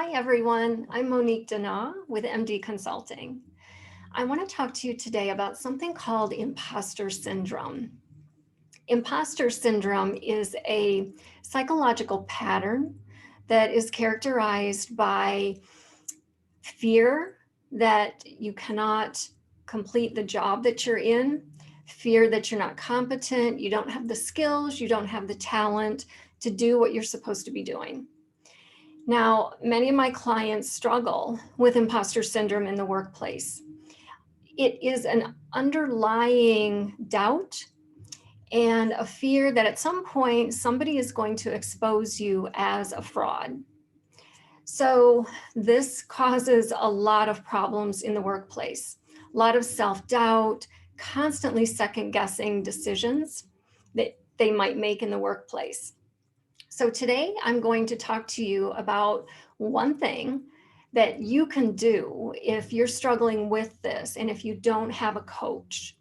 Hi, everyone. I'm Monique Dana with MD Consulting. I want to talk to you today about something called imposter syndrome. Imposter syndrome is a psychological pattern that is characterized by fear that you cannot complete the job that you're in, fear that you're not competent, you don't have the skills, you don't have the talent to do what you're supposed to be doing. Now, many of my clients struggle with imposter syndrome in the workplace. It is an underlying doubt and a fear that at some point somebody is going to expose you as a fraud. So this causes a lot of problems in the workplace, a lot of self-doubt, constantly second-guessing decisions that they might make in the workplace. So today I'm going to talk to you about one thing that you can do if you're struggling with this and if you don't have a coach.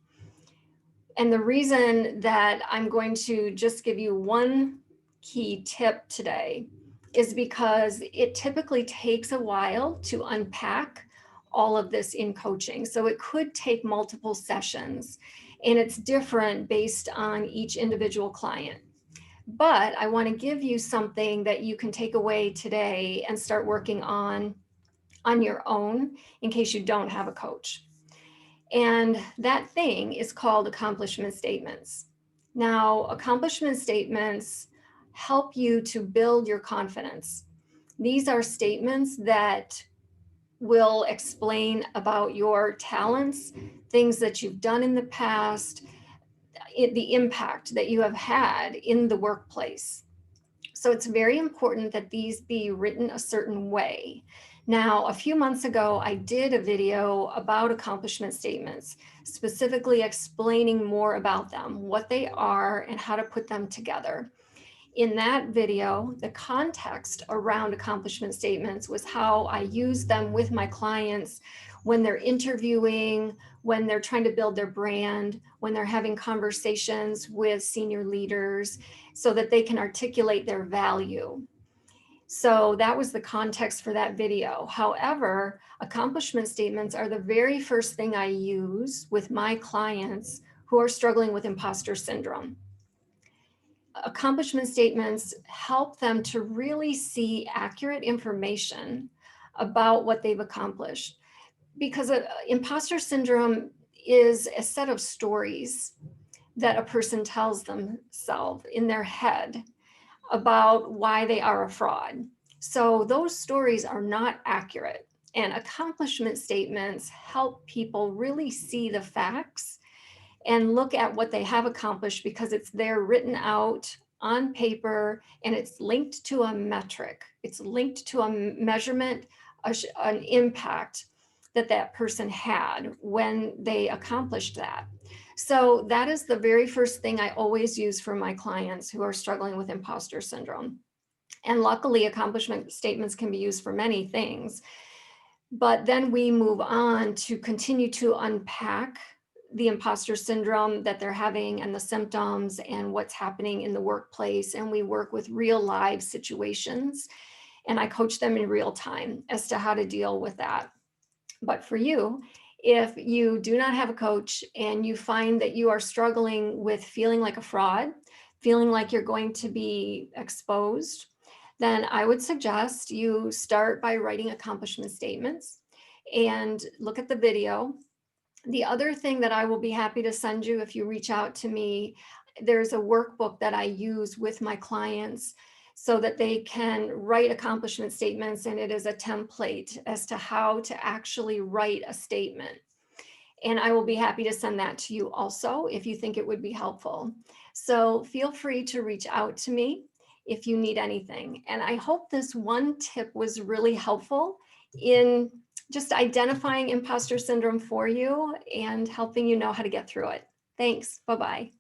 And the reason that I'm going to just give you one key tip today is because it typically takes a while to unpack all of this in coaching. So it could take multiple sessions, and it's different based on each individual client. But I want to give you something that you can take away today and start working on your own in case you don't have a coach. And that thing is called accomplishment statements. Now, accomplishment statements help you to build your confidence. These are statements that will explain about your talents, things that you've done in the past, the impact that you have had in the workplace. So it's very important that these be written a certain way. Now, a few months ago, I did a video about accomplishment statements, specifically explaining more about them, what they are, and how to put them together. In that video, the context around accomplishment statements was how I use them with my clients when they're interviewing, when they're trying to build their brand, when they're having conversations with senior leaders so that they can articulate their value. So that was the context for that video. However, accomplishment statements are the very first thing I use with my clients who are struggling with imposter syndrome. Accomplishment statements help them to really see accurate information about what they've accomplished. Because imposter syndrome is a set of stories that a person tells themselves in their head about why they are a fraud. So those stories are not accurate. And accomplishment statements help people really see the facts and look at what they have accomplished because it's there written out on paper and it's linked to a metric. It's linked to a measurement, an impact that that person had when they accomplished that. So that is the very first thing I always use for my clients who are struggling with imposter syndrome. And luckily, accomplishment statements can be used for many things. But then we move on to continue to unpack the imposter syndrome that they're having and the symptoms and what's happening in the workplace. And we work with real live situations. And I coach them in real time as to how to deal with that. But for you, if you do not have a coach and you find that you are struggling with feeling like a fraud, feeling like you're going to be exposed, then I would suggest you start by writing accomplishment statements and look at the video. The other thing that I will be happy to send you if you reach out to me, there's a workbook that I use with my clients so that they can write accomplishment statements, and it is a template as to how to actually write a statement. And I will be happy to send that to you also if you think it would be helpful. So feel free to reach out to me if you need anything. And I hope this one tip was really helpful in just identifying imposter syndrome for you and helping you know how to get through it. Thanks. Bye-bye.